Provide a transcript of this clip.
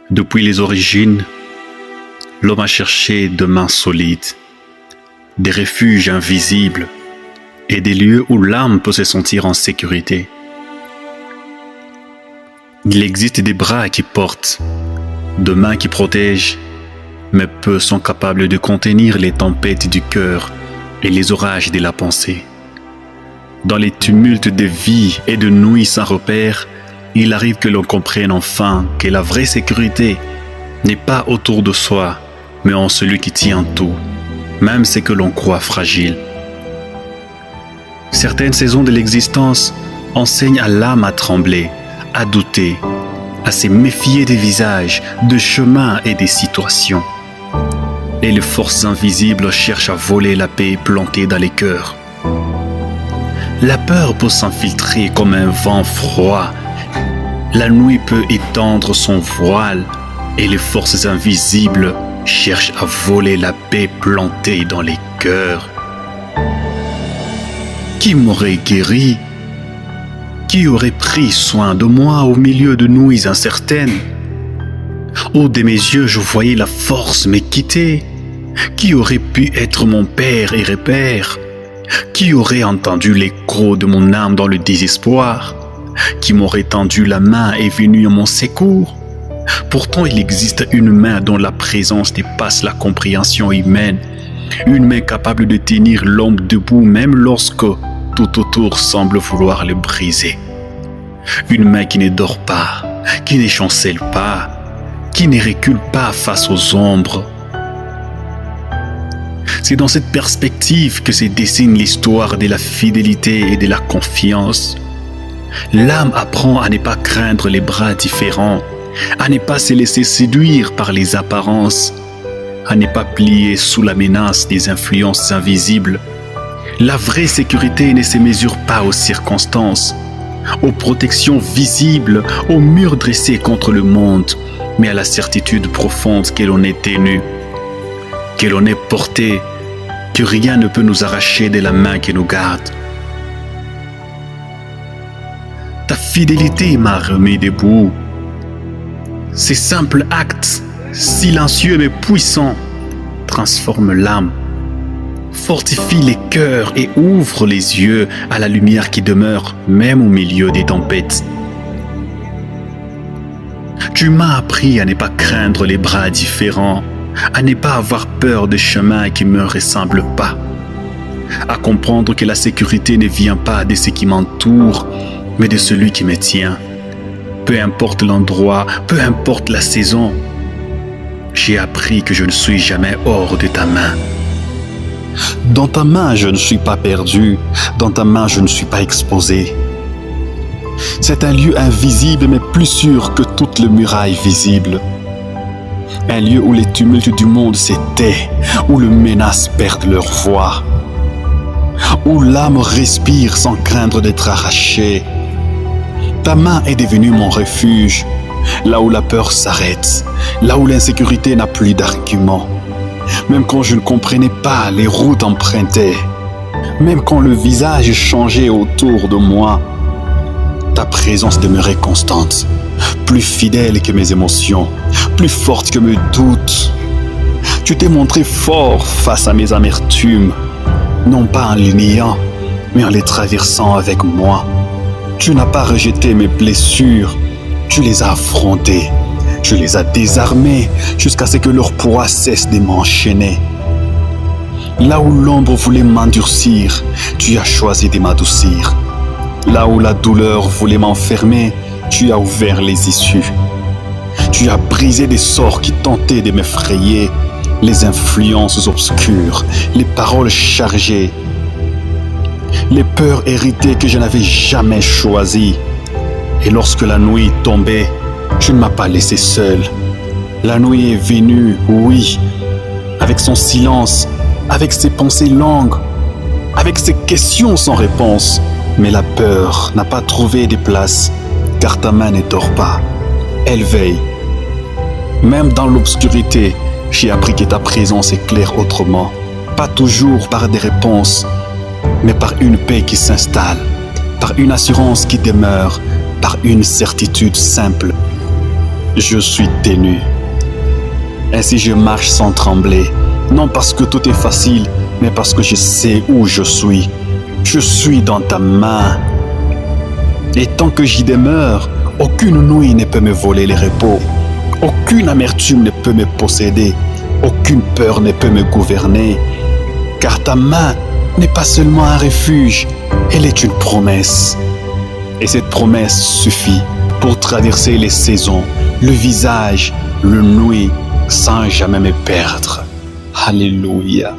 Depuis les origines, l'homme a cherché de mains solides, des refuges invisibles et des lieux où l'âme peut se sentir en sécurité. Il existe des bras qui portent, de mains qui protègent, mais peu sont capables de contenir les tempêtes du cœur et les orages de la pensée. Dans les tumultes de vie et de nuits sans repère, il arrive que l'on comprenne enfin que la vraie sécurité n'est pas autour de soi, mais en celui qui tient tout, même ce que l'on croit fragile. Certaines saisons de l'existence enseignent à l'âme à trembler, à douter, à se méfier des visages, de chemins et des situations. Et les forces invisibles cherchent à voler la paix plantée dans les cœurs. La peur peut s'infiltrer comme un vent froid. La nuit peut étendre son voile et les forces invisibles cherchent à voler la paix plantée dans les cœurs. Qui m'aurait guéri? Qui aurait pris soin de moi au milieu de nuits incertaines? Où de mes yeux je voyais la force me quitter? Qui aurait pu être mon père et repère? Qui aurait entendu l'écho de mon âme dans le désespoir? Qui m'aurait tendu la main et venu à mon secours? Pourtant il existe une main dont la présence dépasse la compréhension humaine, une main capable de tenir l'homme debout même lorsque tout autour semble vouloir le briser. Une main qui ne dort pas, qui ne chancelle pas, qui ne recule pas face aux ombres. C'est dans cette perspective que se dessine l'histoire de la fidélité et de la confiance. L'âme apprend à ne pas craindre les bras différents, à ne pas se laisser séduire par les apparences, à ne pas plier sous la menace des influences invisibles. La vraie sécurité ne se mesure pas aux circonstances, aux protections visibles, aux murs dressés contre le monde, mais à la certitude profonde que l'on est tenu, que l'on est porté, que rien ne peut nous arracher de la main qui nous garde. Ta fidélité m'a remis debout. Ces simples actes, silencieux mais puissants, transforment l'âme, fortifient les cœurs et ouvrent les yeux à la lumière qui demeure même au milieu des tempêtes. Tu m'as appris à ne pas craindre les bras différents, à ne pas avoir peur des chemins qui ne me ressemblent pas, à comprendre que la sécurité ne vient pas de ce qui m'entoure, mais de celui qui me tient. Peu importe l'endroit, peu importe la saison, j'ai appris que je ne suis jamais hors de ta main. Dans ta main, je ne suis pas perdu, dans ta main, je ne suis pas exposé. C'est un lieu invisible, mais plus sûr que toutes les murailles visibles. Un lieu où les tumultes du monde se taisent, où les menaces perdent leur voix, où l'âme respire sans craindre d'être arrachée. Ta main est devenue mon refuge, là où la peur s'arrête, là où l'insécurité n'a plus d'arguments. Même quand je ne comprenais pas les routes empruntées, même quand le visage changeait autour de moi, ta présence demeurait constante, plus fidèle que mes émotions, plus forte que mes doutes. Tu t'es montré fort face à mes amertumes, non pas en les niant, mais en les traversant avec moi. Tu n'as pas rejeté mes blessures, tu les as affrontées, tu les as désarmées jusqu'à ce que leur poids cesse de m'enchaîner. Là où l'ombre voulait m'endurcir, tu as choisi de m'adoucir. Là où la douleur voulait m'enfermer, tu as ouvert les issues. Tu as brisé des sorts qui tentaient de m'effrayer, les influences obscures, les paroles chargées, les peurs héritées que je n'avais jamais choisies. Et lorsque la nuit tombait, tu ne m'as pas laissé seul. La nuit est venue, oui, avec son silence, avec ses pensées longues, avec ses questions sans réponse. Mais la peur n'a pas trouvé de place, car ta main ne dort pas, elle veille. Même dans l'obscurité, j'ai appris que ta présence éclaire autrement, pas toujours par des réponses, mais par une paix qui s'installe, par une assurance qui demeure, par une certitude simple. je suis tenu. Ainsi je marche sans trembler, non parce que tout est facile, mais parce que je sais où je suis. Je suis dans ta main. Et tant que j'y demeure, aucune nuit ne peut me voler le repos. Aucune amertume ne peut me posséder. Aucune peur ne peut me gouverner. Car ta main n'est pas seulement un refuge, elle est une promesse. Et cette promesse suffit pour traverser les saisons, le visage, le nuit, sans jamais me perdre. Alléluia.